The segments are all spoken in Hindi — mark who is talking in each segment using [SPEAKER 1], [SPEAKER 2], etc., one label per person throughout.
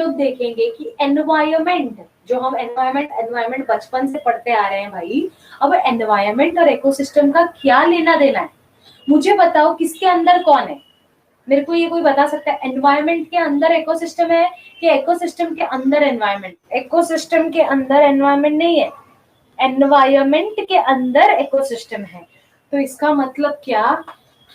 [SPEAKER 1] लोग देखेंगे कि एनवायरमेंट, जो हम एनवायरमेंट बचपन से पढ़ते आ रहे हैं भाई, अब एनवायरमेंट और इकोसिस्टम का क्या लेना देना है? मुझे बताओ किसके अंदर कौन है, मेरे को ये कोई बता सकता है? एनवायरमेंट के अंदर इकोसिस्टम है कि इकोसिस्टम के अंदर एनवायरमेंट? इकोसिस्टम के अंदर एनवायरमेंट नहीं है, एनवायरमेंट के अंदर इकोसिस्टम है। तो इसका मतलब क्या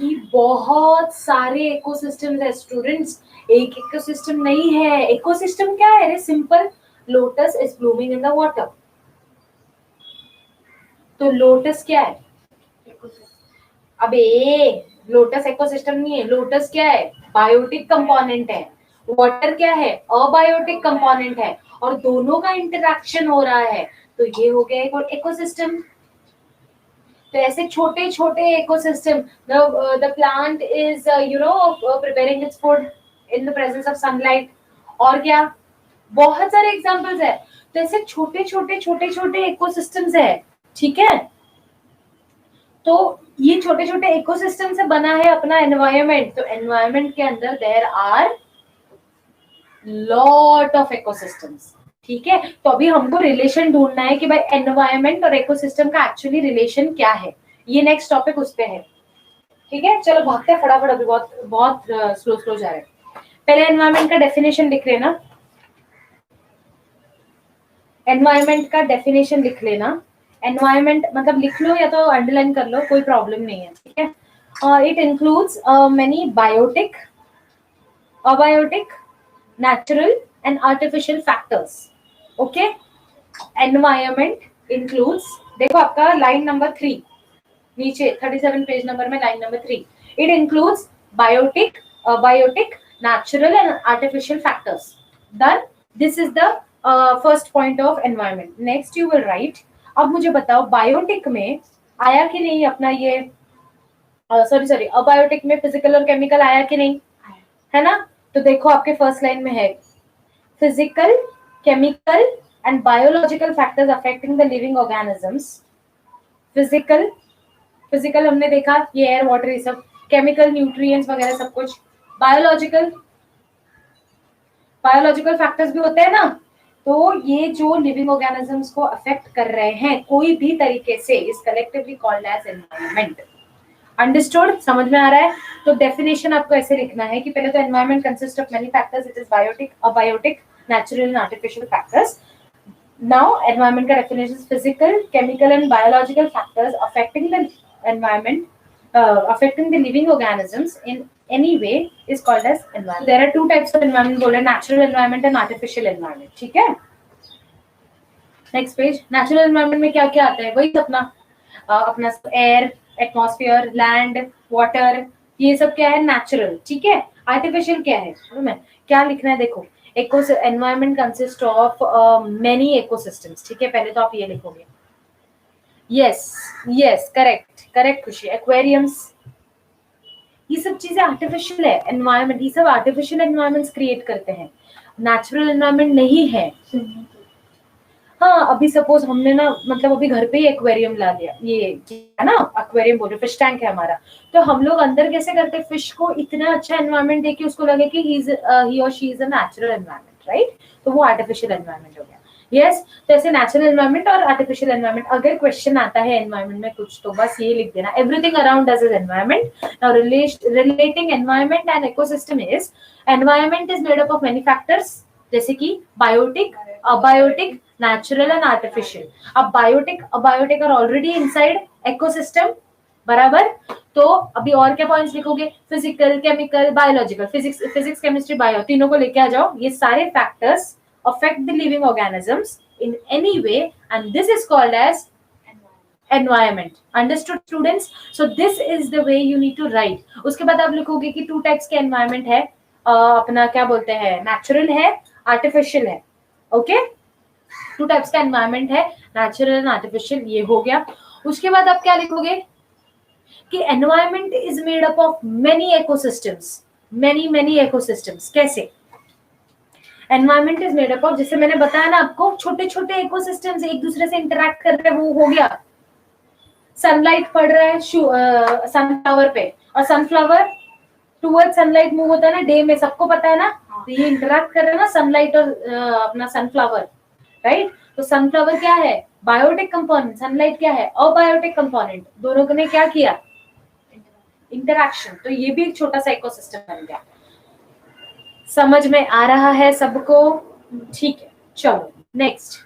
[SPEAKER 1] कि बहुत सारे इकोसिस्टम्स है स्टूडेंट्स, एक इकोसिस्टम नहीं है। इकोसिस्टम क्या है? Simple, lotus is blooming in the water. तो लोटस क्या है? अबे लोटस इकोसिस्टम नहीं है, लोटस क्या है? बायोटिक कंपोनेंट है। वाटर क्या है? अबायोटिक कंपोनेंट है, और दोनों का इंटरेक्शन हो रहा है, तो ये हो गया एक इकोसिस्टम। तो ऐसे छोटे छोटे ecosystem, the plant is preparing its food in the presence of sunlight, और क्या बहुत सारे एग्जांपल्स है। तो ऐसे छोटे छोटे इकोसिस्टम्स है, ठीक है। तो ये छोटे छोटे इकोसिस्टम से बना है अपना एनवायरमेंट। तो एनवायरमेंट के अंदर there are lot of ecosystems, ठीक है। तो अभी हमको रिलेशन ढूंढना है कि भाई एनवायरमेंट और इकोसिस्टम का एक्चुअली रिलेशन क्या है। ये नेक्स्ट टॉपिक उस पे है, ठीक है। चलो भागते हैं फटाफट, अभी बहुत स्लो जा रहे हैं। पहले एनवायरमेंट का डेफिनेशन लिख लेना, एनवायरमेंट का डेफिनेशन लिख लेना। एनवायरमेंट मतलब लिख लो या तो अंडरलाइन कर लो, कोई प्रॉब्लम नहीं है, ठीक है। It includes many biotic, abiotic, natural and artificial factors. Okay, environment includes, देखो आपका लाइन नंबर 3 नीचे 37 पेज नंबर में line number 3, it includes biotic, abiotic, natural and artificial factors. Done. This is the first point of environment. Next you will write, अब मुझे बताओ बायोटिक में आया कि नहीं अपना ये, सॉरी अबायोटिक में फिजिकल और केमिकल आया कि नहीं, है ना। तो देखो आपके फर्स्ट लाइन में है physical, chemical and biological factors affecting the living organisms. Physical हमने देखा ये एयर वाटर ये सब, केमिकल न्यूट्रिएंट्स वगैरह सब कुछ, बायोलॉजिकल फैक्टर्स भी होते हैं ना। तो ये जो लिविंग ऑर्गेनिजम्स को अफेक्ट कर रहे हैं कोई भी तरीके से is collectively called as environment. Understood, समझ में आ रहा है? तो डेफिनेशन आपको ऐसे लिखना है कि पहले तो environment consist of many factors, it is biotic, abiotic, natural and artificial factors. Now environment का definition, physical, chemical and biological factors affecting the environment, affecting the living organisms in any way is called as environment. There are two types of environment बोल रहे हैं, natural environment and artificial environment, ठीक है। नेक्स्ट पेज, नेचुरल एनवायरनमेंट में क्या क्या आता है? वही अपना एयर, एटमॉस्फेयर, लैंड, वाटर, ये सब क्या है? नेचुरल, ठीक है। आर्टिफिशियल क्या है? मैं क्या लिखना है देखो, environment consist of many ecosystems, ठीक है। पहले तो आप ये लिखोगे, यस करेक्ट खुशी, एक्वेरियम्स, ये सब चीजें आर्टिफिशियल है एनवायरनमेंट, ये सब आर्टिफिशियल एनवायरनमेंट्स क्रिएट करते हैं, नेचुरल एनवायरनमेंट नहीं है। हाँ, अभी सपोज हमने ना मतलब अभी घर पे ही एक्वेरियम ला लिया, ये है ना एक्वेरियम बोल रहे, फिश टैंक है हमारा, तो हम लोग अंदर कैसे करते हैं, फिश को इतना अच्छा एनवायरनमेंट देके उसको लगे कि ही और she is a natural environment, right. तो वो आर्टिफिशियल एनवायरनमेंट हो गया। यस, तो ऐसे नेचुरल एनवायरनमेंट और आर्टिफिशियल एनवायरनमेंट, अगर क्वेश्चन आता है एनवायरनमेंट में कुछ तो बस ये लिख देना, everything around us is environment. Now relating environment and ecosystem is, environment is made up of many factors, जैसे कि biotic, abiotic, natural and artificial. अब biotic, abiotic are already inside ecosystem, बराबर। तो अभी और क्या पॉइंट्स लिखोगे, physical, chemical, biological, physics chemistry bio, तीनों को लेके आ जाओ। ये सारे factors affect the living organisms in any way and this is called as environment. Understood students? So this is the way you need to write. उसके बाद आप लिखोगे कि टू टाइप्स के एनवायरनमेंट है, अपना क्या बोलते हैं, नेचुरल है, आर्टिफिशियल है। ओके, टू टाइप्स का एनवायरनमेंट है, नेचुरल एंड आर्टिफिशियल, ये हो गया। उसके बाद आप क्या लिखोगे कि environment is made up of many ecosystems, many ecosystems. कैसे environment is made up of, जैसे मैंने बताया ना आपको, छोटे छोटे इकोसिस्टम्स एक दूसरे से इंटरेक्ट कर रहे हैं, वो हो गया। सनलाइट पड़ रहा है सनफ्लावर पे, और सनफ्लावर टुवर्ड सनलाइट मूव होता है ना डे में, सबको पता है ना, तो ये इंटरैक्ट कर रहे हैं ना सनलाइट और अपना सनफ्लावर, राइट। तो सनफ्लावर क्या है, बायोटिक कंपोनेंट, सनलाइट क्या है, अबायोटिक कंपोनेंट। दोनों ने क्या किया, इंटरैक्शन। तो ये भी एक छोटा सा इकोसिस्टम बन गया। समझ में आ रहा है सबको? ठीक है, चलो नेक्स्ट।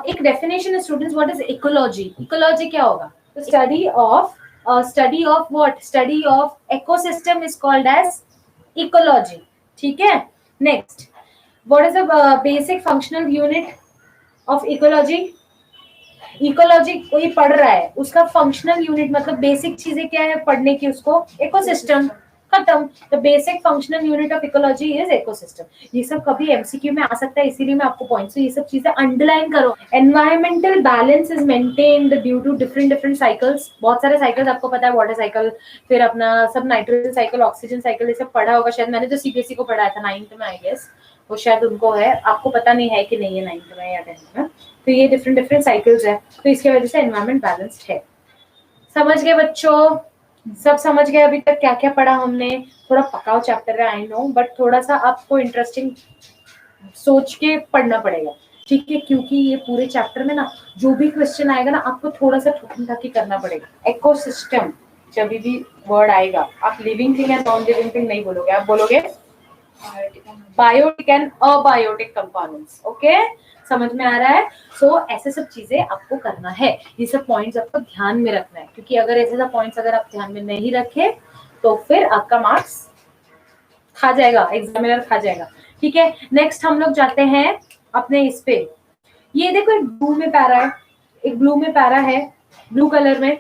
[SPEAKER 1] एक डेफिनेशन है students, what is ecology. Ecology क्या होगा, study of what, study of ecosystem is called as ecology. ठीक है, next, what is the basic functional unit of ecology. Ecology कोई पढ़ रहा है, उसका फंक्शनल यूनिट मतलब बेसिक चीजें क्या है पढ़ने की, उसको इकोसिस्टम, खत्म। The basic functional unit of ecology is ecosystem. ये सब कभी एमसीक्यू में आ सकता है, इसीलिए मैं आपको पॉइंट्स, ये सब चीजें अंडरलाइन करो। Environmental balance is maintained due to different cycles. बहुत सारे साइकिल्स आपको पता है, वाटर साइकिल, फिर अपना सब नाइट्रोजन साइकिल, ऑक्सीजन साइकिल, ये सब पढ़ा होगा शायद। मैंने तो सीबीएसई को पढ़ाया था 9th में आई गेस, वो शायद उनको है, आपको पता नहीं है कि नहीं है 9th में या 10th में। तो ये डिफरेंट साइकिल्स है, तो इसकी वजह से एनवायरमेंट बैलेंस्ड है। समझ गए बच्चों, सब समझ गए अभी तक क्या क्या पढ़ा हमने। थोड़ा पकाओ चैप्टर है आई नो, बट थोड़ा सा आपको इंटरेस्टिंग सोच के पढ़ना पड़ेगा, ठीक है, क्योंकि ये पूरे चैप्टर में ना जो भी क्वेश्चन आएगा ना आपको थोड़ा सा ठोकन ठाकी करना पड़ेगा। इकोसिस्टम जब भी वर्ड आएगा, आप लिविंग थिंग या नॉन लिविंग थिंग नहीं बोलोगे, आप बोलोगे biotic and abiotic components. Okay, समझ में आ रहा है? सो ऐसे सब चीजें आपको करना है, ये सब पॉइंट्स आपको ध्यान में रखना है, क्योंकि अगर ऐसे सब पॉइंट्स अगर आप ध्यान में नहीं रखे तो फिर आपका मार्क्स खा जाएगा, एग्जामिनर खा जाएगा। ठीक है, नेक्स्ट हम लोग जाते हैं अपने इस पे। ये देखो एक ब्लू में पैरा है, एक ब्लू में पैरा है, ब्लू कलर में।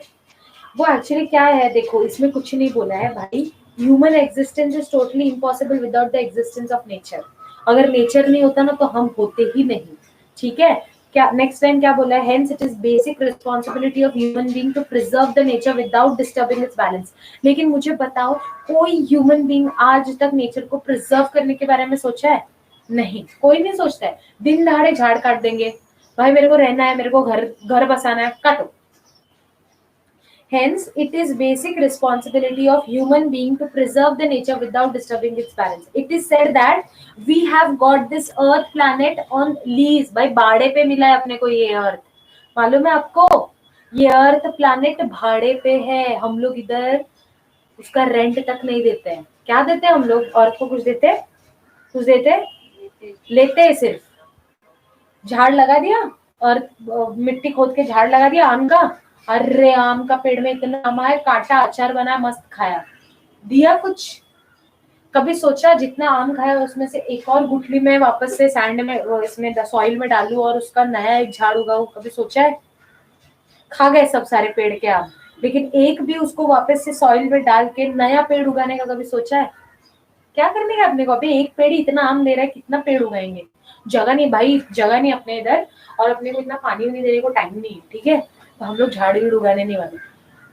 [SPEAKER 1] वो एक्चुअली क्या है, देखो इसमें कुछ नहीं बोला है भाई, human existence is totally impossible without the existence of nature. अगर नेचर नहीं होता ना तो हम होते ही नहीं। ठीक है, क्या नेक्स्ट लाइन क्या बोला है, hence it is basic responsibility of human being to preserve the nature without disturbing its balance. लेकिन मुझे बताओ, कोई ह्यूमन बीइंग आज तक नेचर को प्रिजर्व करने के बारे में सोचा है? नहीं, कोई नहीं सोचता है। दिन दहाड़े झाड़ काट देंगे, भाई मेरे को रहना है, मेरे को घर बसाना है, काटो। Hence, it is basic responsibility of human being to preserve the nature without disturbing its balance. It is said that we have got this Earth planet on lease. भाई भाड़े पे मिला है अपने को ये अर्थ, मालूम है आपको? ये अर्थ प्लैनेट भाड़े पे है, हम लोग इधर उसका रेंट तक नहीं देते हैं। क्या देते हैं हम लोग अर्थ को? कुछ देते हैं? कुछ देते हैं? लेते हैं सिर्फ। झाड़ लगा दिया, अर्थ मिट्टी खोद के झाड़ लगा दिया आम का, अरे आम का पेड़ में इतना आम आया, काटा, अचार बनाया, मस्त खाया, दिया कुछ? कभी सोचा जितना आम खाया उसमें से एक और गुठली में वापस से सैंड में, इसमें सॉइल में डालूं और उसका नया एक झाड़ उगाऊं? कभी सोचा है? खा गए सब सारे पेड़ के आम, लेकिन एक भी उसको वापस से सॉइल में डाल के नया पेड़ उगाने का कभी सोचा है? क्या करने का अपने को? अभी एक पेड़ इतना आम दे रहा है, कितना पेड़ उगाएंगे? जगह नहीं भाई, जगह नहीं अपने इधर, और अपने को इतना पानी नहीं देने को टाइम नहीं है। ठीक है, तो हम लोग झाड़ उगाने नहीं वाले।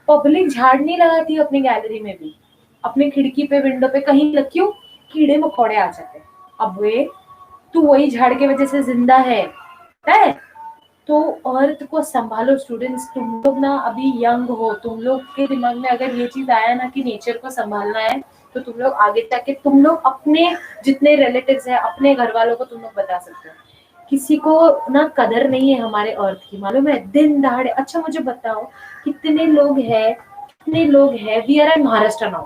[SPEAKER 1] पब्लिक झाड़ नहीं लगाती अपनी गैलरी में भी, अपने खिड़की पे, विंडो पे, कहीं लग, क्यों? कीड़े मकोड़े आ जाते हैं। अब वे तू वही झाड़ के वजह से जिंदा है। तो अर्थ को संभालो स्टूडेंट्स। तुम लोग ना अभी यंग हो, तुम लोग के दिमाग में अगर ये चीज आया ना कि नेचर को संभालना है, तो तुम लोग आगे जाके तुम लोग अपने जितने रिलेटिव्स हैं, अपने घर वालों को तुम लोग बता सकते हो। किसी को ना कदर नहीं है हमारे अर्थ की, मालूम है? दिन दहाड़े। अच्छा मुझे बताओ कितने लोग हैं, we are in Maharashtra now,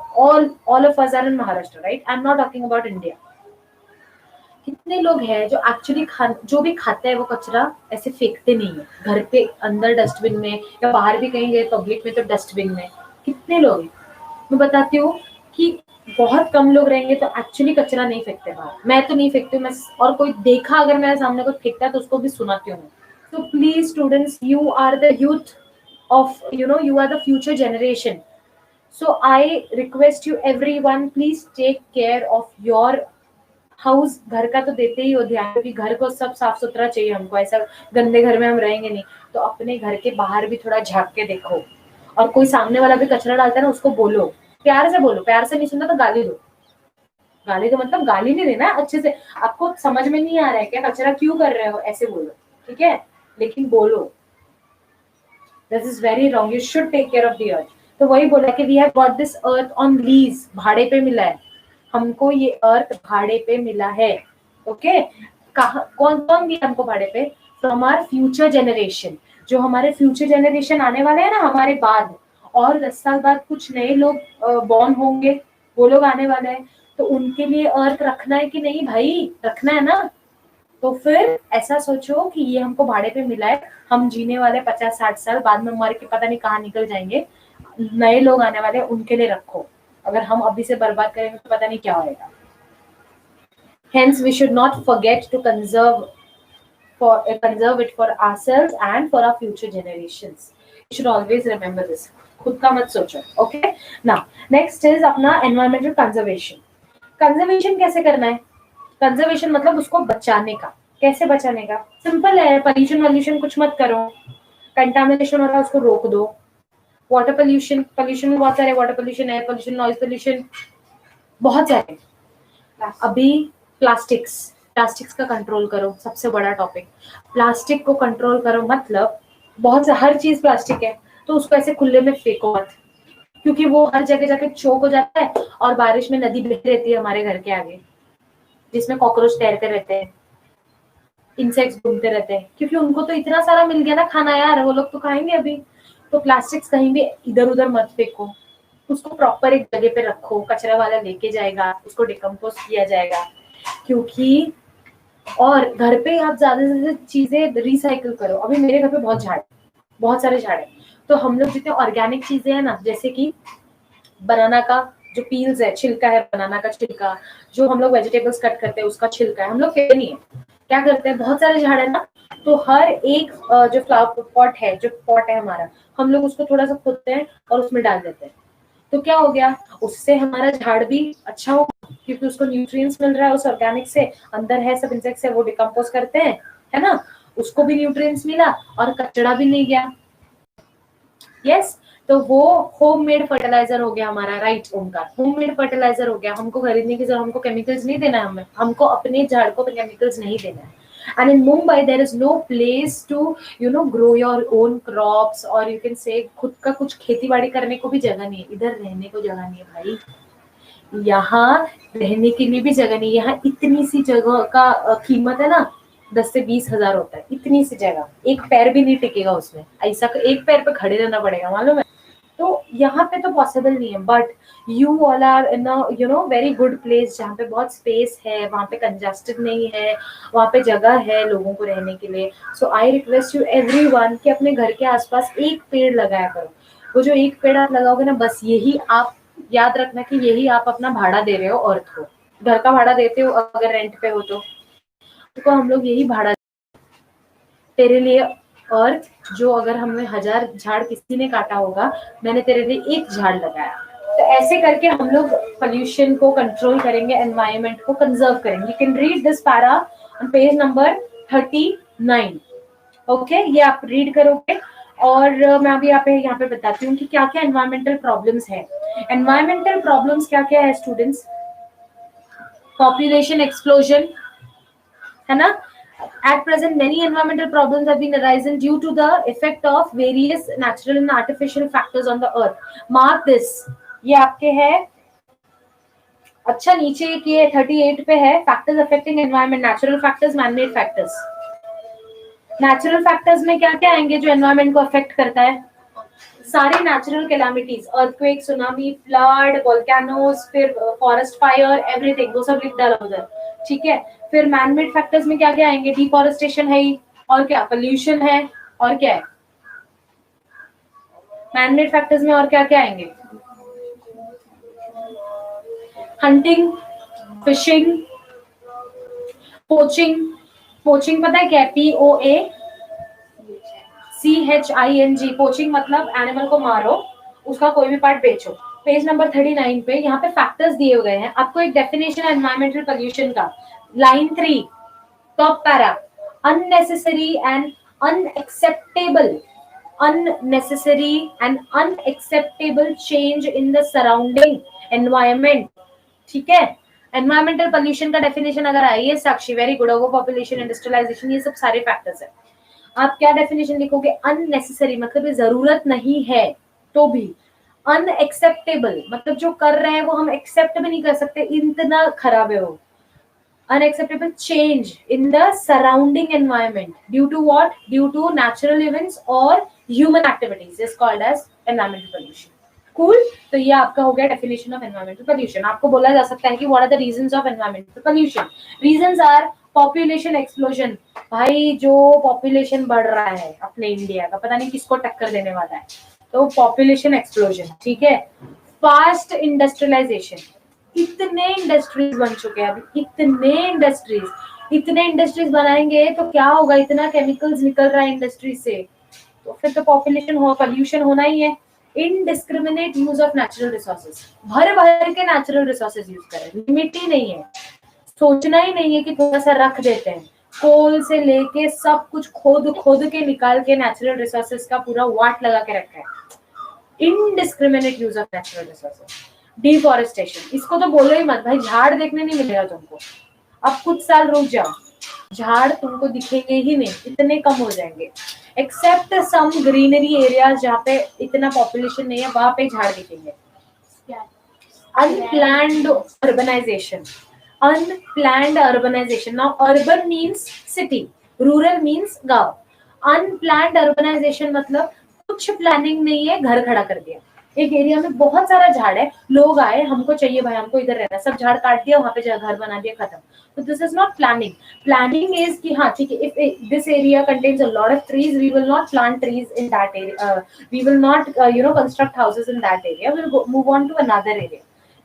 [SPEAKER 1] all of us are in Maharashtra, right? I am not talking about India. कितने लोग हैं जो एक्चुअली जो भी खाते हैं वो कचरा ऐसे फेंकते नहीं है घर पे अंदर डस्टबिन में, या बाहर भी कहीं गए पब्लिक में तो डस्टबिन में? कितने लोग हैं? मैं बताती हूँ कि बहुत कम लोग रहेंगे तो एक्चुअली कचरा नहीं फेंकते बाहर। मैं तो नहीं फेंकती हूँ, मैं और कोई देखा अगर मेरे सामने कोई फेंकता है तो उसको भी सुनाती हूँ। तो please students, you are the youth of, you are the future generation. So I request you everyone, please take care of your house. घर का तो देते ही हो ध्यान, क्योंकि घर को सब साफ सुथरा चाहिए हमको, ऐसा गंदे घर में हम रहेंगे नहीं। तो अपने घर के बाहर भी थोड़ा झांक के देखो, और कोई सामने वाला भी कचरा डालता है ना उसको बोलो, प्यार से बोलो। प्यार से नहीं सुनना तो गाली दो। गाली तो मतलब गाली नहीं देना, अच्छे से। आपको समझ में नहीं आ रहा है क्या, कचरा क्यों कर रहे हो, ऐसे बोलो, ठीक है? लेकिन बोलो, this is very wrong, you should take care of the earth. तो वही बोला कि we have got this earth on lease, भाड़े पे मिला है हमको ये अर्थ भाड़े पे मिला है। ओके, कौन कौन दिया हमको भाड़े पे? From our future generation. जो हमारे फ्यूचर जनरेशन आने वाले हैं ना हमारे बाद, और 10 साल बाद कुछ नए लोग बॉर्न होंगे, वो लोग आने वाले हैं, तो उनके लिए अर्थ रखना है कि नहीं भाई? रखना है ना। तो फिर ऐसा सोचो कि ये हमको भाड़े पे मिला है, हम जीने वाले 50-60 साल, बाद में मर के पता नहीं कहाँ निकल जाएंगे, नए लोग आने वाले, उनके लिए रखो। अगर हम अभी से बर्बाद करेंगे तो पता नहीं क्या होएगा। Hence we should not forget to conserve it for ourselves and for our future generations. You should always remember this. खुद का मत सोचो। ओके, now next is अपना environmental conservation. कंजर्वेशन कैसे करना है? कंजर्वेशन मतलब उसको बचाने का। कैसे बचाने का? सिंपल है, पॉल्यूशन कुछ मत करो, कंटामिनेशन हो रहा है उसको रोक दो। वाटर पोल्यूशन में बहुत सारे water pollution, air pollution, noise pollution, बहुत सारे। अभी प्लास्टिक्स का कंट्रोल करो, सबसे बड़ा टॉपिक। प्लास्टिक को कंट्रोल करो मतलब बहुत हर चीज प्लास्टिक है तो उसको ऐसे खुले में फेंको मत, क्योंकि वो हर जगह जाके चोक हो जाता है और बारिश में नदी बहती रहती है हमारे घर के आगे, जिसमें कॉकरोच तैरते रहते हैं, इंसेक्ट्स घूमते रहते हैं, क्योंकि उनको तो इतना सारा मिल गया ना खाना यार, वो लोग तो खाएंगे अभी। तो प्लास्टिक्स कहीं भी इधर उधर मत फेंको, उसको प्रॉपर एक जगह पे रखो, कचरा वाला लेके जाएगा, उसको डिकम्पोज किया जाएगा। क्योंकि और घर पे आप ज्यादा से ज्यादा चीजें रिसाइकिल करो। अभी मेरे घर पे बहुत सारे झाड़ है, तो हम लोग जितने ऑर्गेनिक चीजें हैं ना, जैसे कि बनाना का जो पील्स है, छिलका है, बनाना का छिलका, जो हम लोग वेजिटेबल्स कट करते हैं उसका छिलका है, हम लोग फेंकते नहीं है। क्या करते हैं, बहुत सारे झाड़ है ना, तो हर एक जो फ्लावर पॉट है हमारा, हम लोग उसको थोड़ा सा खोदते हैं और उसमें डाल देते हैं। तो क्या हो गया, उससे हमारा झाड़ भी अच्छा हो, क्योंकि उसको न्यूट्रिएंट्स मिल रहा है उस ऑर्गेनिक से, अंदर है सब इंसेक्ट्स है वो डिकम्पोज करते हैं, है ना, उसको भी न्यूट्रिएंट्स मिला और कचरा भी नहीं गया। यस, तो वो होममेड फर्टिलाइजर हो गया हमारा, राइट ओमकार, होममेड फर्टिलाइजर हो गया। हमको खरीदने की जरूरत, हमको केमिकल्स नहीं देना है, हमको अपने झाड़ को केमिकल्स नहीं देना है। And in Mumbai there is no place to grow your own crops, or you can say खुद का कुछ खेती बाड़ी करने को भी जगह नहीं है, इधर रहने को जगह नहीं है भाई, यहाँ रहने के लिए भी जगह नहीं है। यहाँ इतनी सी जगह का कीमत है ना, 10 से 20 हजार होता है, इतनी सी जगह, एक पैर भी नहीं टिकेगा उसमें, ऐसा एक पैर पे खड़े रहना पड़ेगा, मालूम है। तो यहाँ पे तो पॉसिबल नहीं है, but you all are in very good place, जहाँ पे बहुत स्पेस है, वहाँ पे कंजस्टेड नहीं है, वहाँ पे जगह है लोगों को रहने के लिए। सो आई रिक्वेस्ट यू एवरीवन कि अपने घर के आसपास एक पेड़ लगाया करो। वो जो एक पेड़ आप लगाओगे ना, बस यही आप याद रखना कि यही आप अपना भाड़ा दे रहे हो अर्थ को। घर का भाड़ा देते हो अगर रेंट पे हो तो हम लोग यही भाड़ा तेरे लिए अर्थ, जो अगर हमने 1000 झाड़ किसी ने काटा होगा, मैंने तेरे लिए एक झाड़ लगाया। तो ऐसे करके हम लोग पोल्यूशन को कंट्रोल करेंगे, एनवायरनमेंट को कंजर्व करेंगे। You can read this para on page number 39। Okay, ये आप रीड करोगे और मैं अभी यहाँ पे बताती हूँ कि क्या क्या एनवायरमेंटल प्रॉब्लम्स है। एनवायरमेंटल प्रॉब्लम्स क्या क्या है स्टूडेंट्स? पॉपुलेशन एक्सप्लोजन, है ना। At present, many environmental problems have been arisen due to the effect of various natural and artificial factors on the earth. Mark this. ये आपके है, अच्छा नीचे ये 38 पे है, factors affecting environment, natural factors, man-made factors. Natural factors में क्या क्या आएंगे जो environment को affect करता है? सारी natural calamities, earthquake, tsunami, flood, volcanoes, फिर फॉरेस्ट फायर, एवरीथिंग, वो सब लिख डाला उधर, ठीक है। फिर मैनमेड फैक्टर्स में क्या क्या आएंगे? डिफॉरेस्टेशन है ही, और क्या? पोल्यूशन है, और क्या है? मैनमेड फैक्टर्स में और क्या क्या आएंगे? Hunting, fishing, poaching. पोचिंग पता है क्या है? POACHING। पोचिंग मतलब एनिमल को मारो, उसका कोई भी पार्ट बेचो। पेज नंबर 39 पे यहाँ पे फैक्टर्स दिए गए हैं, आपको एक डेफिनेशन है एनवायरमेंटल पोल्यूशन का, line 3 top para. unnecessary and unacceptable change in the surrounding environment, ठीक है। एनवायरमेंटल पोल्यूशन का डेफिनेशन अगर आई है Sakshi, very good, over population, industrialization, ये सब सारे फैक्टर्स है। आप क्या डेफिनेशन लिखोगे? अननेसेसरी मतलब जरूरत नहीं है तो भी, अनएक्सेप्टेबल मतलब जो कर रहे हैं वो हम एक्सेप्ट भी नहीं कर सकते, इतना खराब है वो। Unacceptable change in the surrounding environment due to what? Due to natural events or human activities is called as environmental pollution. Cool? तो ये आपका हो गया definition of environmental pollution. आपको बोला जा सकता है कि what are the reasons of environmental pollution? Reasons are population explosion. भाई जो population बढ़ रहा है अपने इंडिया का, पता नहीं किसको टक्कर देने वाला है, तो population explosion, ठीक है। Fast industrialization, इतने इंडस्ट्रीज बन चुके हैं अभी, इतने इंडस्ट्रीज बनाएंगे तो क्या होगा, इतना केमिकल्स निकल रहा है इंडस्ट्रीज से, तो फिर तो पॉल्यूशन होना ही है। Indiscriminate use of natural resources, भर भर के नेचुरल रिसोर्सेज यूज करें, लिमिट ही नहीं है, सोचना ही नहीं है कि थोड़ा सा रख देते हैं, कोल से लेके सब कुछ खोद के निकाल के नेचुरल रिसोर्सेज का पूरा वाट लगा के रखा है। Indiscriminate use of natural resources. Deforestation, इसको तो बोलो ही मत भाई, झाड़ देखने नहीं मिलेगा तुमको, अब कुछ साल रुक जाओ, झाड़ तुमको दिखेंगे ही नहीं, इतने कम हो जाएंगे। एक्सेप्ट सम ग्रीनरी एरियाज जहाँ पे इतना पॉपुलेशन नहीं है, वहां पे झाड़ दिखेंगे। Unplanned urbanisation, now urban means city, rural means गांव। अनप्लैन्ड अर्बनाइजेशन मतलब कुछ प्लानिंग नहीं है, घर खड़ा कर दिया, एक एरिया में बहुत सारा झाड़ है, लोग आए, हमको चाहिए भाई, हमको इधर रहना, सब झाड़ काट दिया, वहां पे घर बना दिया, खत्म। तो this is not planning. Planning is कि हाँ ठीक है, if this area contains a lot of trees, we will not plant trees in that area, we will not construct houses in that area, we will move on to another area.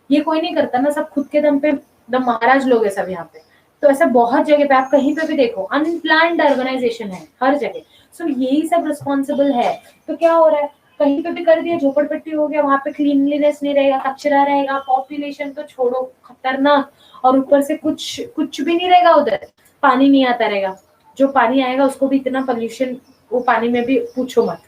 [SPEAKER 1] ये कोई नहीं करता ना, सब खुद के दम पे, दम महाराज लोग है सब यहाँ पे। तो ऐसा बहुत जगह पे, आप कहीं पे भी देखो अनप्लान्ड अर्बनाइजेशन है हर जगह। सो यही सब रिस्पॉन्सिबल है। तो क्या हो रहा है, कहीं पे भी कर दिया, झोपड़पट्टी हो गया, वहां पे क्लीनलीनेस नहीं रहेगा, कचरा रहेगा, पॉपुलेशन तो छोड़ो खतरनाक, और ऊपर से कुछ भी नहीं रहेगा, उधर पानी नहीं आता रहेगा, जो पानी आएगा उसको भी इतना पोल्यूशन, वो पानी में भी पूछो मत।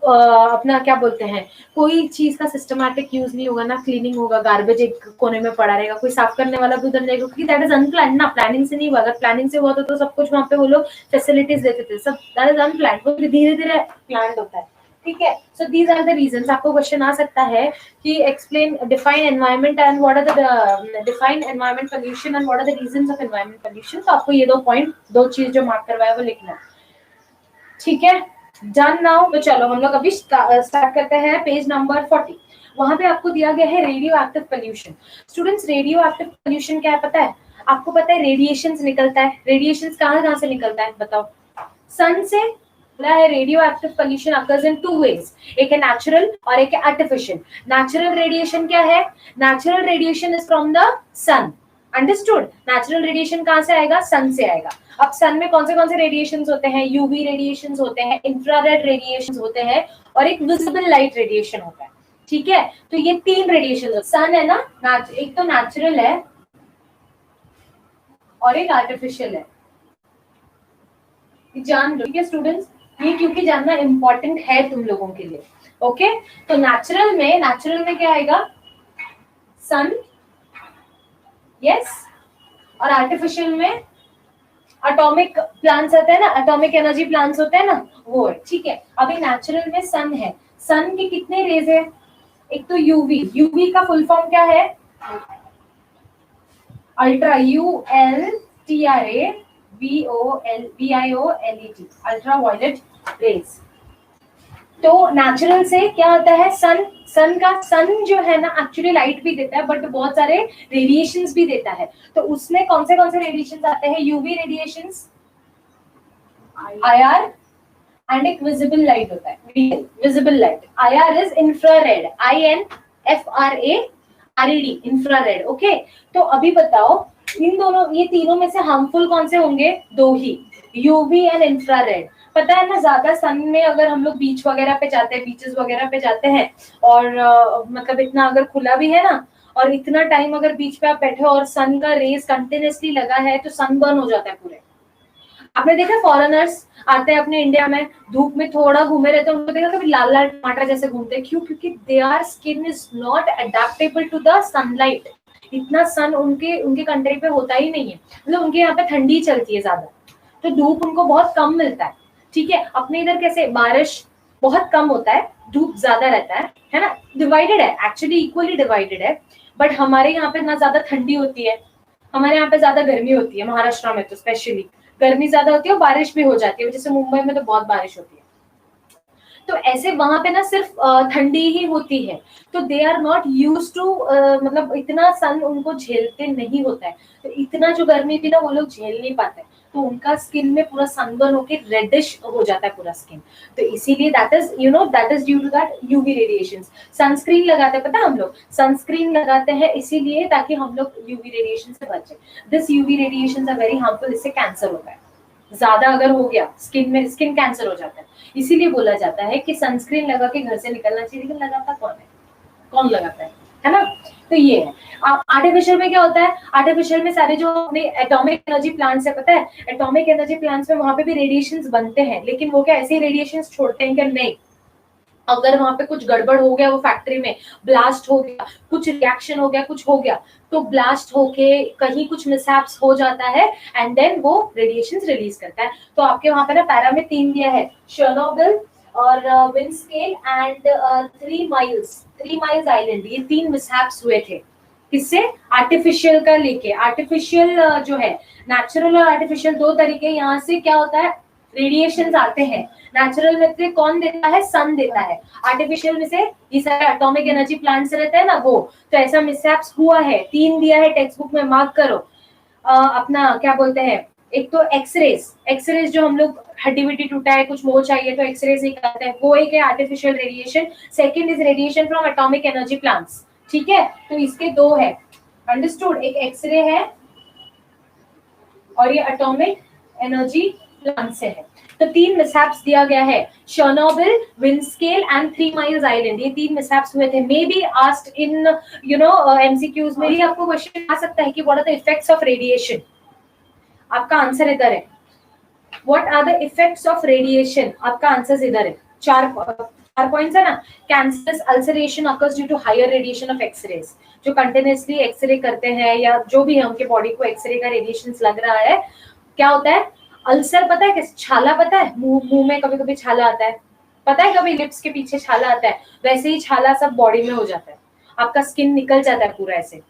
[SPEAKER 1] अपना क्या बोलते हैं, कोई चीज का सिस्टमैटिक यूज नहीं होगा ना, क्लीनिंग होगा, गार्बेज एक कोने में पड़ा रहेगा, कोई साफ करने वाला भी उधर नहीं, क्योंकि दैट इज अनप्लान ना, प्लानिंग से नहीं हुआ। अगर प्लानिंग से हुआ तो सब कुछ वहां पे वो लोग फैसिलिटीज देते थे, सब दैट इज अनप्लान, वो धीरे धीरे प्लान होता है, ठीक है। So these are the reasons. आपको क्वेश्चन आ सकता है कि explain, define environment and what are the define environment pollution and what are the reasons of environment pollution. तो आपको ये दो चीज जो मार्क करवाया वो लिखना, ठीक है। Done now. तो चलो हम लोग अभी स्टार्ट करते हैं पेज नंबर 40। वहां पे आपको दिया गया है radioactive pollution. Students, radio active pollution क्या है पता है आपको? पता है रेडिएशंस निकलता है। रेडिएशंस कहाँ से निकलता है बताओ? सन से। बोला है radioactive pollution occurs in two ways, एक है नेचुरल और एक है आर्टिफिशियल। नेचुरल रेडिएशन क्या है? Natural radiation is from the sun, understood. Natural radiation कहाँ से आएगा? सन से आएगा। अब सन में कौन से रेडिएशंस होते हैं? यूवी रेडिएशंस होते हैं, इंफ्रारेड रेडिएशंस होते हैं, और एक विजिबल लाइट रेडिएशन होता है, ठीक है। तो ये तीन रेडिएशन, सन है ना, एक तो नेचुरल है और एक आर्टिफिशियल है, जान लो, ठीक है स्टूडेंट्स। ये क्योंकि जानना इंपॉर्टेंट है तुम लोगों के लिए, ओके। तो नेचुरल में क्या आएगा? सन, यस। और आर्टिफिशियल में एटॉमिक प्लांट्स आते हैं ना, एटॉमिक एनर्जी प्लांट्स होते हैं ना, वो है, ठीक है। अभी नेचुरल में सन है, सन के कितने रेज है? एक तो यूवी, यूवी का फुल फॉर्म क्या है? Ultra, ULTRA VIOLET, ultraviolet rays. तो नेचुरल से क्या होता है? सन जो है ना एक्चुअली लाइट भी देता है, बट बहुत सारे रेडिएशंस भी देता है। तो उसमें कौन से रेडिएशंस आते हैं? यूवी रेडिएशंस, IR, एंड एक विजिबल लाइट होता है, visible light. IR is infrared, INFRARED, infrared, okay. तो अभी बताओ ये तीनों में से हार्मफुल कौन से होंगे? दो ही, यूवी एंड इंफ्रारेड। पता है ना, ज्यादा सन में अगर हम लोग बीच वगैरह पे जाते हैं, बीचेस वगैरह पे जाते हैं, और मतलब इतना अगर खुला भी है ना, और इतना टाइम अगर बीच पे आप बैठे और सन का रेस कंटिन्यूअसली लगा है, तो सन बर्न हो जाता है पूरे। आपने देखा फॉरेनर्स आते हैं अपने इंडिया में, धूप में थोड़ा घूमे रहते हैं, उनको देखा कभी लाल लाल टमाटर जैसे घूमते हैं, क्यों? क्योंकि their skin is not adaptable to the sunlight. इतना सन उनके कंट्री पे होता ही नहीं है, मतलब उनके यहाँ पे ठंडी चलती है ज्यादा, तो धूप उनको बहुत कम मिलता है, ठीक है। अपने इधर कैसे बारिश बहुत कम होता है, धूप ज्यादा रहता है ना, डिवाइडेड है एक्चुअली, इक्वली डिवाइडेड है, बट हमारे यहाँ पे ना ज्यादा ठंडी होती है, हमारे यहाँ पे ज्यादा गर्मी होती है, महाराष्ट्र में तो स्पेशली गर्मी ज्यादा होती है और बारिश भी हो जाती है, जैसे मुंबई में तो बहुत बारिश होती है। तो ऐसे वहां पे ना सिर्फ ठंडी ही होती है, तो they are not use to, मतलब इतना सन उनको झेलते नहीं होता है, तो इतना जो गर्मी भी ना वो लोग झेल नहीं पाते, तो उनका स्किन में पूरा सनबर्न होके रेडिश हो जाता है पूरा स्किन। तो इसीलिए that is that is due to that UV radiation. Sunscreen लगाते हैं, पता है हम लोग सनस्क्रीन लगाते हैं इसीलिए ताकि हम लोग यूवी रेडिएशन से बचें। This UV radiation are very harmful, इससे कैंसर होता है, ज्यादा अगर हो गया स्किन में, स्किन कैंसर हो जाता है। इसीलिए बोला जाता है कि सनस्क्रीन लगा के घर से निकलना चाहिए, लेकिन लगाता कौन है, कौन लगाता है ना। तो ये है। आप आर्टिफिशियल में क्या होता है, आर्टिफिशियल में सारे जो अपने एटॉमिक एनर्जी प्लांट्स है, पता है एटॉमिक एनर्जी प्लांट्स में वहां पे भी रेडिएशंस बनते हैं, लेकिन वो क्या ऐसे रेडिएशंस छोड़ते हैं कि नहीं, अगर वहां पे कुछ गड़बड़ हो गया, वो फैक्ट्री में ब्लास्ट हो गया, कुछ रिएक्शन हो गया, कुछ हो गया, तो ब्लास्ट होके कहीं कुछ मिसहैप्स हो जाता है एंड देन वो रेडिएशंस रिलीज करता है। तो आपके वहां पे ना पैरा में 3 दिया है, शर्नोबिल और विंडस्केल एंड 3 माइल्स आइलैंड, ये 3 मिसहैप्स हुए थे। किससे, आर्टिफिशियल का लेके। आर्टिफिशियल जो है, नेचुरल और आर्टिफिशियल दो तरीके, यहाँ से क्या होता है रेडिएशंस आते हैं। नेचुरल में से कौन देता है, सन देता है, आर्टिफिशियल में से ये सारे एटॉमिक एनर्जी प्लांट्स रहते हैं ना वो। तो ऐसा मिसहैप्स हुआ है, 3 दिया है टेक्स्ट बुक में, मार्क करो। अपना क्या बोलते हैं, एक तो एक्सरेज जो हम लोग हड्डी विड्डी टूटा है, कुछ मोह चाहिए तो एक्सरेज निकालते हैं, वो एक है artificial radiation. Second is radiation from atomic energy plants, ठीक है। तो इसके 2 है, अंडरस्टूड, एक एक्सरे है और ये एटॉमिक एनर्जी प्लांट से है। तो 3 मिसहैप्स दिया गया है, Chernobyl, Windscale and 3 miles island, ये 3 मिसहैप्स हुए थे। May be asked in MCQs में ही आपको क्वेश्चन आ सकता है कि what are the effects of radiation. आपका आंसर इधर है, what are the effects of radiation, आपका आंसर इधर है। 4 पॉइंट्स है ना। Cancerous ulceration occurs due to higher radiation of X-rays, जो कंटिन्यूअसली एक्सरे करते हैं या जो भी है उनके बॉडी को एक्सरे का रेडिएशन लग रहा है, क्या होता है अल्सर, पता है किस, छाला पता है, मुंह में कभी कभी छाला आता है, पता है कभी लिप्स के पीछे छाला आता है, वैसे ही छाला सब बॉडी में हो जाता है, आपका स्किन निकल जाता है पूरा ऐसे,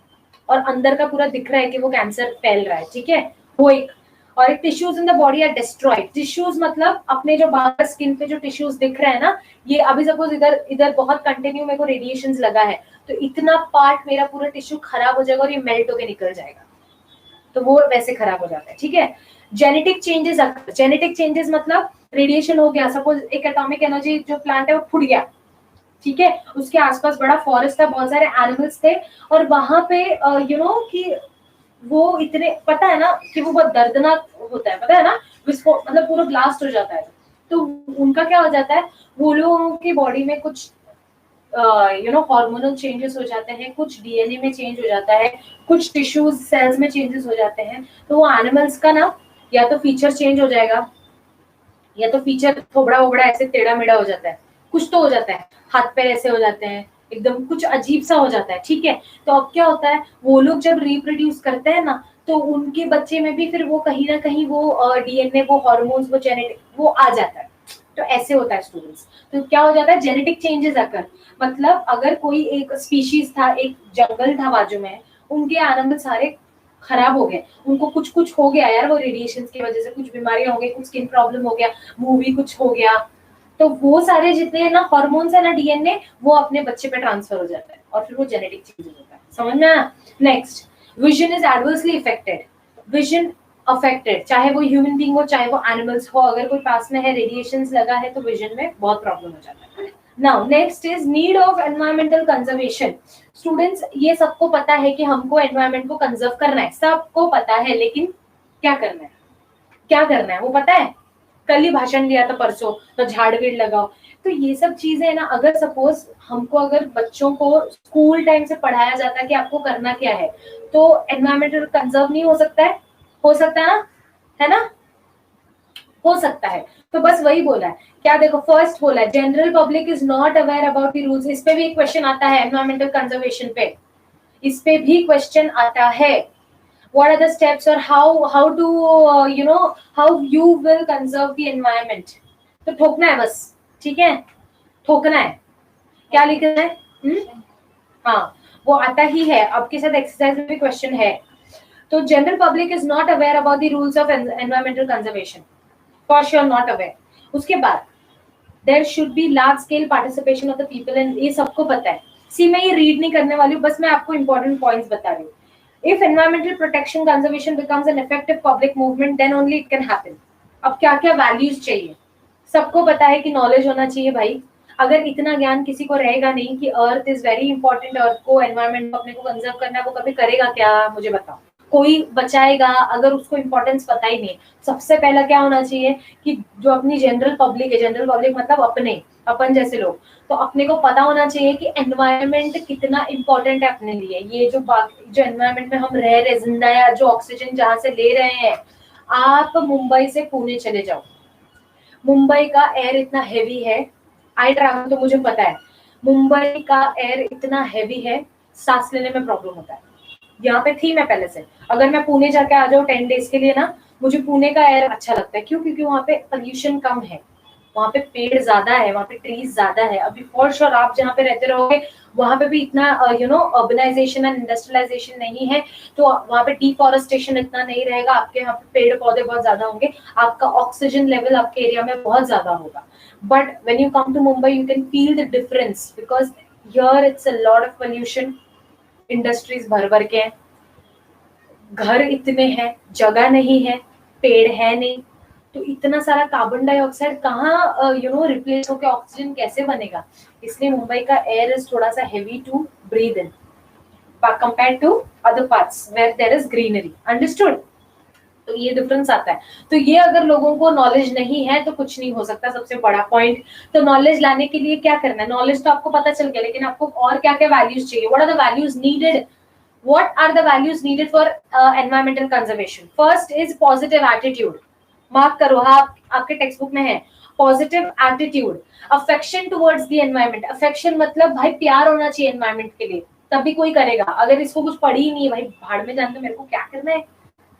[SPEAKER 1] और अंदर का पूरा दिख रहा है कि वो कैंसर फैल रहा है, ठीक है, वो एक। और एक tissues in the body are destroyed, tissues मतलब अपने जो बाहर स्किन पे जो टिश्यूज दिख रहे हैं ना, ये अभी सपोज इधर इधर बहुत कंटिन्यू मेरे को रेडिएशंस लगा है, तो इतना पार्ट मेरा पूरा टिश्यू खराब हो जाएगा और ये मेल्ट होके निकल जाएगा, तो वो वैसे खराब हो जाता है, ठीक है। जेनेटिक चेंजेस, जेनेटिक चेंजेस मतलब रेडिएशन हो गया, सपोज एक एटॉमिक एनर्जी जो प्लांट है वो फूट गया, ठीक है, उसके आसपास बड़ा फॉरेस्ट था, बहुत सारे एनिमल्स थे, और वहां पे कि वो इतने, पता है ना कि वो बहुत दर्दनाक होता है, पता है ना, मतलब पूरा ब्लास्ट हो जाता है, तो उनका क्या हो जाता है, वो लोगों की बॉडी में कुछ हार्मोनल चेंजेस हो जाते हैं, कुछ डीएनए में चेंज हो जाता है, कुछ टिश्यूज सेल्स में चेंजेस हो जाते हैं, तो वो एनिमल्स का ना या तो फीचर चेंज हो जाएगा, या तो फीचर थोबड़ा वोबड़ा ऐसे टेढ़ा मेढ़ा हो जाता है, कुछ तो हो जाता है, हाथ पैर ऐसे हो जाते हैं, एकदम कुछ अजीब सा हो जाता है, ठीक है। तो अब क्या होता है, वो लोग जब रिप्रोड्यूस करते हैं ना, तो उनके बच्चे में भी फिर वो कहीं ना कहीं वो डीएनए, वो हार्मोन्स, वो जेनेटिक वो आ जाता है, तो ऐसे होता है स्टूडेंट्स। तो क्या हो जाता है, जेनेटिक चेंजेस आकर, मतलब अगर कोई एक स्पीशीज था, एक जंगल था बाजू में, उनके एनिमल सारे खराब हो गए, उनको कुछ कुछ हो गया यार, वो रेडिएशन की वजह से कुछ बीमारियां हो गई, कुछ स्किन प्रॉब्लम हो गया, मूवी कुछ हो गया, तो वो सारे जितने ना हार्मोन्स है ना, डीएनए, वो अपने बच्चे पे ट्रांसफर हो जाता है और फिर वो जेनेटिक चेंजेस होता है, समझ में आया। Next, vision is adversely affected, vision affected, चाहे वो ह्यूमन बीइंग हो चाहे वो एनिमल्स हो, अगर कोई पास में है, रेडिएशंस लगा है, तो विजन में बहुत प्रॉब्लम हो जाता है। Now next is need of environmental conservation. Students, ये सबको पता है कि हमको एनवायरमेंट को कंजर्व करना है, सबको पता है, लेकिन क्या करना है, क्या करना है वो पता है। कल ही भाषण दिया था परसों, तो झाड़ पेड़ लगाओ, तो ये सब चीजें ना, अगर सपोज हमको, अगर बच्चों को स्कूल टाइम से पढ़ाया जाता है कि आपको करना क्या है, तो एनवायरमेंटल कंजर्व नहीं हो सकता है, हो सकता है ना, है ना, हो सकता है। तो बस वही बोला है, क्या देखो, फर्स्ट बोला है general public is not aware about the rules, इस पे भी एक क्वेश्चन आता है, एनवायरमेंटल कंजर्वेशन पे, इस पे भी क्वेश्चन आता है, what are the steps or how to how you will conserve the environment, तो ठोकना है बस, ठीक है, ठोकना है, क्या लिखना है? हाँ, वो आता ही है, आपके साथ एक्सरसाइज में भी क्वेश्चन है। तो general public is not aware about the rules of environmental conservation, for sure not aware. उसके बाद there should be large scale participation of the people, and ये सबको पता है। सी मैं ये रीड नहीं करने वाली हूँ, बस मैं आपको इंपॉर्टेंट पॉइंट्स बता रही हूँ। If environmental protection conservation becomes an effective public movement then only it can happen. अब क्या क्या वैल्यूज चाहिए, सबको पता है कि नॉलेज होना चाहिए भाई। अगर इतना ज्ञान किसी को रहेगा नहीं कि अर्थ इज वेरी इंपॉर्टेंट, अर्थ को, एनवायरमेंट को अपने को कंजर्व करना है, वो कभी करेगा क्या? मुझे बताओ, कोई बचाएगा अगर उसको इंपॉर्टेंस पता ही नहीं। सबसे पहला क्या होना चाहिए कि जो अपनी जनरल पब्लिक है, जनरल पब्लिक मतलब अपन जैसे लोग, तो अपने को पता होना चाहिए कि एनवायरमेंट कितना इंपॉर्टेंट है अपने लिए। ये जो एनवायरमेंट में हम रह रहे, जिंदा है, जो ऑक्सीजन जहाँ से ले रहे हैं, आप मुंबई से पुणे चले जाओ, मुंबई का एयर इतना हैवी है, आई ट्रैवल तो मुझे पता है, मुंबई का एयर इतना हैवी है, सांस लेने में प्रॉब्लम होता है। यहाँ पे थी मैं पहले से, अगर मैं पुणे जाके आ जाऊँ 10 डेज के लिए ना, मुझे पुणे का एयर अच्छा लगता है। क्यों? क्योंकि वहाँ पे पोल्यूशन कम है, वहाँ पे पेड़ ज्यादा है, वहाँ पे ट्रीज ज्यादा है। अभी फॉर श्योर आप जहाँ पे रहते रहोगे वहाँ पे भी इतना अर्बनाइजेशन एंड इंडस्ट्रियलाइजेशन नहीं है, तो वहाँ पे डिफॉरेस्टेशन इतना नहीं रहेगा, आपके यहाँ पे पेड़ पौधे बहुत ज्यादा होंगे, आपका ऑक्सीजन लेवल आपके एरिया में बहुत ज्यादा होगा। But when you come to Mumbai you can feel the difference, because here it's a lot of pollution, industries भर भर के हैं, घर इतने हैं, जगह नहीं है, पेड़ है नहीं, तो इतना सारा कार्बन डाइऑक्साइड कहाँ रिप्लेस होकर ऑक्सीजन कैसे बनेगा? इसलिए मुंबई का एयर इज थोड़ा सा heavy to breathe in compare to other parts where there is greenery. Understood? तो ये डिफरेंस आता है। तो ये अगर लोगों को नॉलेज नहीं है तो कुछ नहीं हो सकता, सबसे बड़ा पॉइंट। तो नॉलेज लाने के लिए क्या करना है? नॉलेज तो आपको पता चल गया, लेकिन आपको और क्या क्या वैल्यूज चाहिए? What are the values needed? What are the values needed for environmental conservation? First is positive attitude. Mark करो, हाँ आपके टेक्स्ट बुक में है। Positive attitude, affection towards the environment. Affection मतलब भाई प्यार होना चाहिए एनवायरमेंट के लिए, तभी कोई करेगा। अगर इसको कुछ पढ़ी ही नहीं है, भाई भाड़ में जान दो, मेरे को क्या करना है,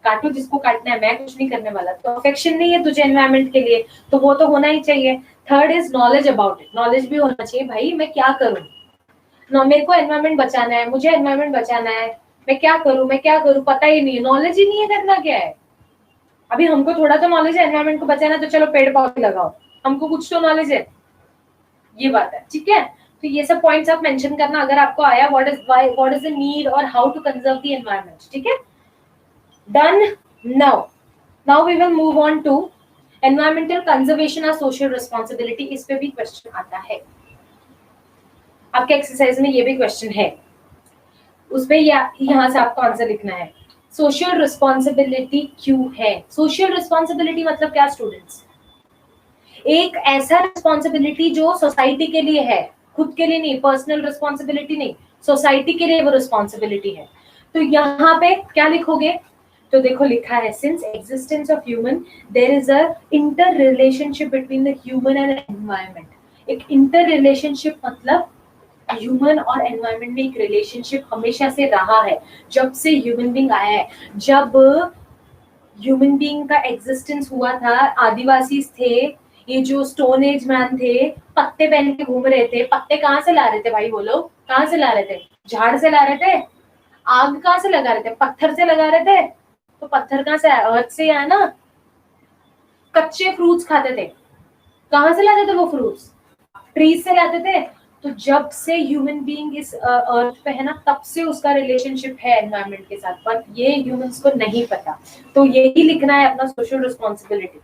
[SPEAKER 1] काटो जिसको काटना है, मैं कुछ नहीं करने वाला। तो अफेक्शन नहीं है तुझे एनवायरमेंट के लिए, तो वो तो होना ही चाहिए। Third is knowledge about it. Knowledge भी होना चाहिए, भाई मैं क्या करूँ, मेरे को एनवायरमेंट बचाना है, मुझे एनवायरमेंट बचाना है, मैं क्या करूँ, पता ही नहीं है, नॉलेज ही नहीं है करना क्या है। अभी हमको थोड़ा तो नॉलेज है एनवायरमेंट को बचाना, तो चलो पेड़ पौधे लगाओ, हमको कुछ तो नॉलेज है, ये बात है। ठीक है, तो ये सब पॉइंट्स आप मेंशन करना अगर आपको आया, व्हाट इज द नीड और how to conserve the environment. ठीक है, done. Now we will move on to environmental conservation और सोशल रिस्पॉन्सिबिलिटी। इस पे भी क्वेश्चन आता है, आपके एक्सरसाइज में ये भी क्वेश्चन है, उसपे यहाँ से आपको आंसर लिखना है। सोशल रिस्पॉन्सिबिलिटी क्यों है? सोशल रिस्पॉन्सिबिलिटी मतलब क्या स्टूडेंट्स? एक ऐसा रिस्पॉन्सिबिलिटी जो सोसाइटी के लिए है, खुद के लिए नहीं, पर्सनल रिस्पॉन्सिबिलिटी नहीं, सोसाइटी के लिए वो रिस्पॉन्सिबिलिटी है। तो यहाँ पे क्या लिखोगे? तो देखो लिखा है, since existence of human there is a inter relationship between the human and environment. एक इंटर रिलेशनशिप मतलब ह्यूमन और एनवायरमेंट में एक रिलेशनशिप हमेशा से रहा है, जब से ह्यूमन बीइंग आया है। जब ह्यूमन बीइंग का एग्जिस्टेंस हुआ था, आदिवासी थे, ये जो स्टोन एज मैन थे, पत्ते पहन के घूम रहे थे। पत्ते कहाँ से ला रहे थे भाई? वो लोग कहाँ से ला रहे थे? झाड़ से ला रहे थे। आग कहाँ से लगा रहे थे? पत्थर से लगा रहे थे। तो पत्थर कहाँ से आया? अर्थ से आया ना। कच्चे फ्रूट्स खाते थे, कहाँ से लाते थे वो फ्रूट्स? ट्रीज से लाते थे। तो जब से ह्यूमन बीइंग इस अर्थ पे है ना, तब से उसका रिलेशनशिप है एनवायरमेंट के साथ, पर ये ह्यूमंस को नहीं पता। तो यही लिखना है अपना social responsibility.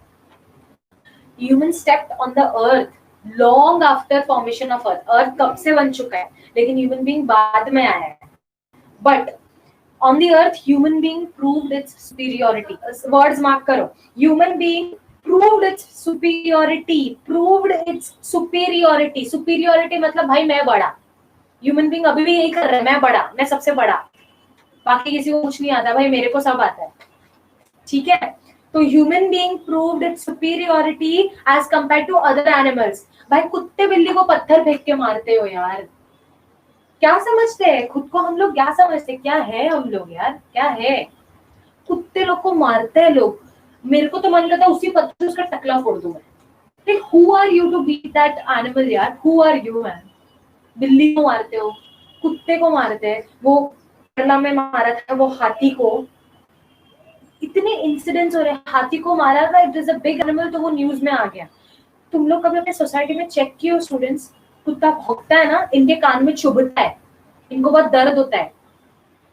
[SPEAKER 1] Human stepped on the earth long after formation of earth. Earth कब से बन चुका है, लेकिन ह्यूमन बीइंग बाद में आया है। But on the earth human being proved its superiority. Words mark karo, human being proved its superiority. Superiority मतलब भाई मैं बड़ा। ह्यूमन बीइंग अभी भी यही कर रहा है, मैं बड़ा, मैं सबसे बड़ा, बाकी किसी को कुछ नहीं आता भाई, मेरे को सब आता है। ठीक है, तो human being proved its superiority as compare to other animals. भाई कुत्ते बिल्ली को पत्थर फेंक के मारते हो यार, क्या समझते हैं खुद को हम लोग? क्या समझते हैं क्या है हम लोग यार? क्या है? कुत्ते लोग को मारते हैं लोग। मेरे को तो मन करता है उसी पत्थर से उसका टकला फोड़ दूं मैं। Who are you to beat that animal यार? Who are you man? बिल्ली को मारते हो, कुत्ते को मारते हैं, वो केरला में मारा था वो हाथी को, इतने इंसिडेंट्स हो रहे हैं, हाथी को मारा था, it is a big animal, तो वो न्यूज में आ गया। तुम लोग कभी अपने सोसाइटी में चेक किए हो स्टूडेंट्स, कुत्ता भौंकता है ना, इनके कान में चुभता है, इनको बहुत दर्द होता है,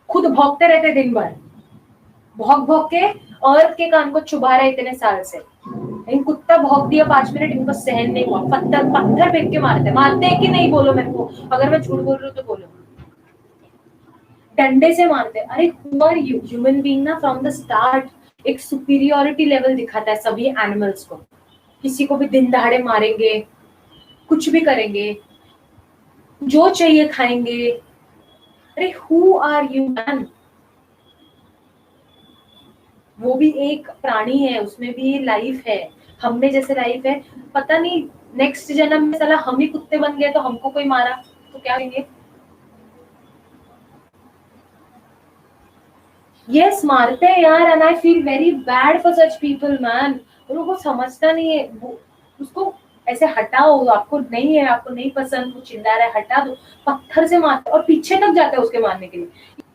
[SPEAKER 1] खुद भौंकते रहते दिन भर, भौंक भौंक के औरत के कान को चुभा रहे इतने साल से। इन कुत्ता भौंक दिया 5 मिनट, इनको सहन नहीं हुआ, पत्थर पत्थर फेंक के मारते हैं कि नहीं, बोलो मेरे को, अगर मैं झूठ बोल रही हूँ तो बोलो। डंडे से मारते, अरे who are you, human being ना फ्रॉम द स्टार्ट एक सुपीरियोरिटी लेवल दिखाता है सभी एनिमल्स को, किसी को भी दिन दहाड़े मारेंगे, कुछ भी करेंगे, जो चाहिए खाएंगे। अरे हु आर यू मैन, वो भी एक प्राणी है, उसमें भी लाइफ है, हम में जैसे लाइफ है। पता नहीं नेक्स्ट जन्म में साला हम ही कुत्ते बन गए तो हमको कोई मारा तो क्या करेंगे? यस मारते हैं यार, and I feel very bad for such people man. उनको समझता नहीं है, वो उसको ऐसे हटाओ, आपको नहीं है, आपको नहीं पसंद, वो चिल्ला रहा है, हटा दो, पत्थर से मारते और पीछे तक जाते हैं उसके मारने के लिए।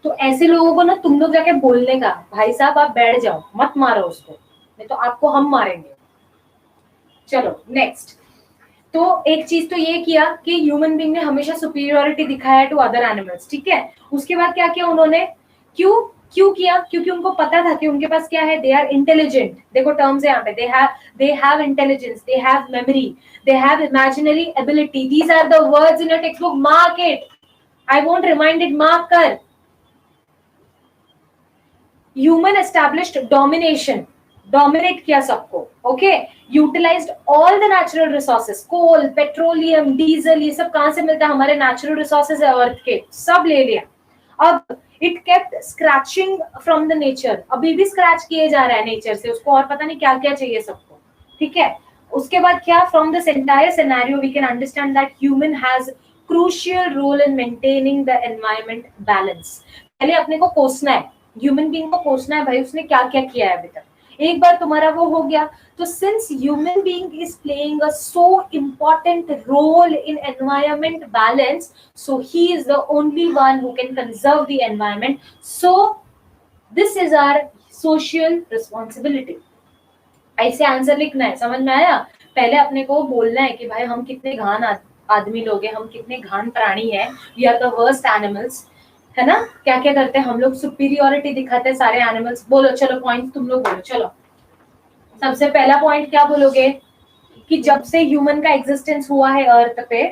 [SPEAKER 1] तो ऐसे लोगों को ना तुम लोग जाके बोलने का, भाई साहब आप बैठ जाओ, मत मारो उसको, नहीं तो आपको हम मारेंगे। चलो नेक्स्ट। तो एक चीज तो ये किया कि ह्यूमन बीइंग ने हमेशा सुपीरियोरिटी दिखाया टू अदर एनिमल्स, ठीक है। उसके बाद क्या किया उन्होंने, क्यों क्यों किया? क्योंकि उनको पता था कि उनके पास क्या है, दे आर इंटेलिजेंट। देखो टर्म्स है यहाँ पे, they have intelligence, they have memory, they have imaginary ability, these are the words in your text book, mark it, I won't remind it, mark कर। ह्यूमन एस्टैब्लिश्ड डोमिनेशन, डोमिनेट किया सबको, okay. Utilized all the natural resources, coal, petroleum, diesel, ये सब कहां से मिलता है, हमारे नेचुरल रिसोर्सेस है अर्थ के, सब ले लिया। अब it kept scratching from the nature, अभी भी स्क्रैच किए जा रहा है नेचर से, उसको और पता नहीं क्या क्या चाहिए सबको, ठीक है। उसके बाद क्या, from this entire scenario we can understand that human has crucial role in maintaining the environment balance. पहले अपने को कोसना है, ह्यूमन बीइंग को कोसना है, भाई उसने क्या क्या किया है अभी तक। एक बार तुम्हारा वो हो गया, तो since human being is playing a so important role in environment balance, so he is the only one who can conserve the environment, so this is our social responsibility। ऐसे आंसर लिखना है, समझ में आया? पहले अपने को बोलना है कि भाई हम कितने घान आदमी लोग हैं, हम कितने घान प्राणी हैं, we are the worst animals, है ना। क्या क्या करते हैं हम लोग, सुपीरियोरिटी दिखाते हैं सारे एनिमल्स। बोलो चलो पॉइंट तुम लोग बोलो, चलो सबसे पहला पॉइंट क्या बोलोगे, कि जब से ह्यूमन का एग्जिस्टेंस हुआ है अर्थ पे,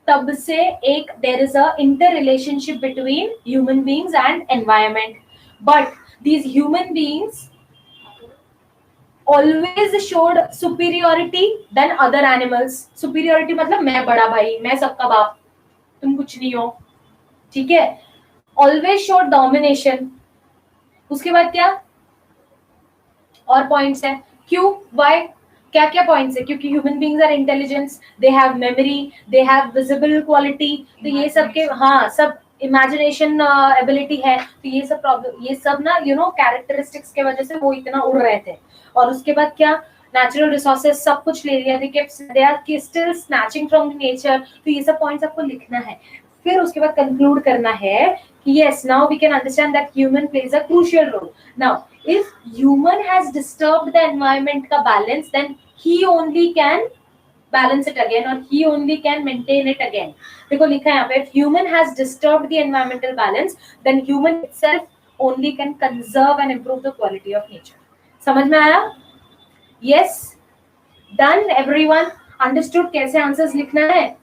[SPEAKER 1] तब से एक there is a inter relationship between human beings and environment, but these human beings always showed superiority than other animals। superiority मतलब मैं बड़ा भाई, मैं सबका बाप, तुम कुछ नहीं हो, ठीक है। always showed domination। उसके बाद क्या और पॉइंट्स है, क्यों, व्हाई, क्या क्या पॉइंट्स है, क्योंकि human beings are intelligence, they have memory, they have visible quality, तो ये सब के, हाँ सब इमेजिनेशन एबिलिटी है, तो ये सब प्रॉब्लम, ये सब ना यू नो कैरेक्टरिस्टिक्स के वजह से वो इतना उड़ रहे थे। और उसके बाद क्या, नेचुरल रिसोर्सेज सब कुछ ले लिया, they are still snatching from the nature, तो ये सब पॉइंट्स आपको लिखना है। फिर उसके बाद कंक्लूड करना है कि yes, now we can understand that human plays a crucial role। now if human has disturbed the environment ka balance, then he only can balance it again, or he only can maintain it again। देखो लिखा है यहाँ पे, if human has disturbed the environmental balance, then human itself only can conserve and improve the quality of nature। समझ में आया? yes, done everyone, understood कैसे आंसर्स लिखना है?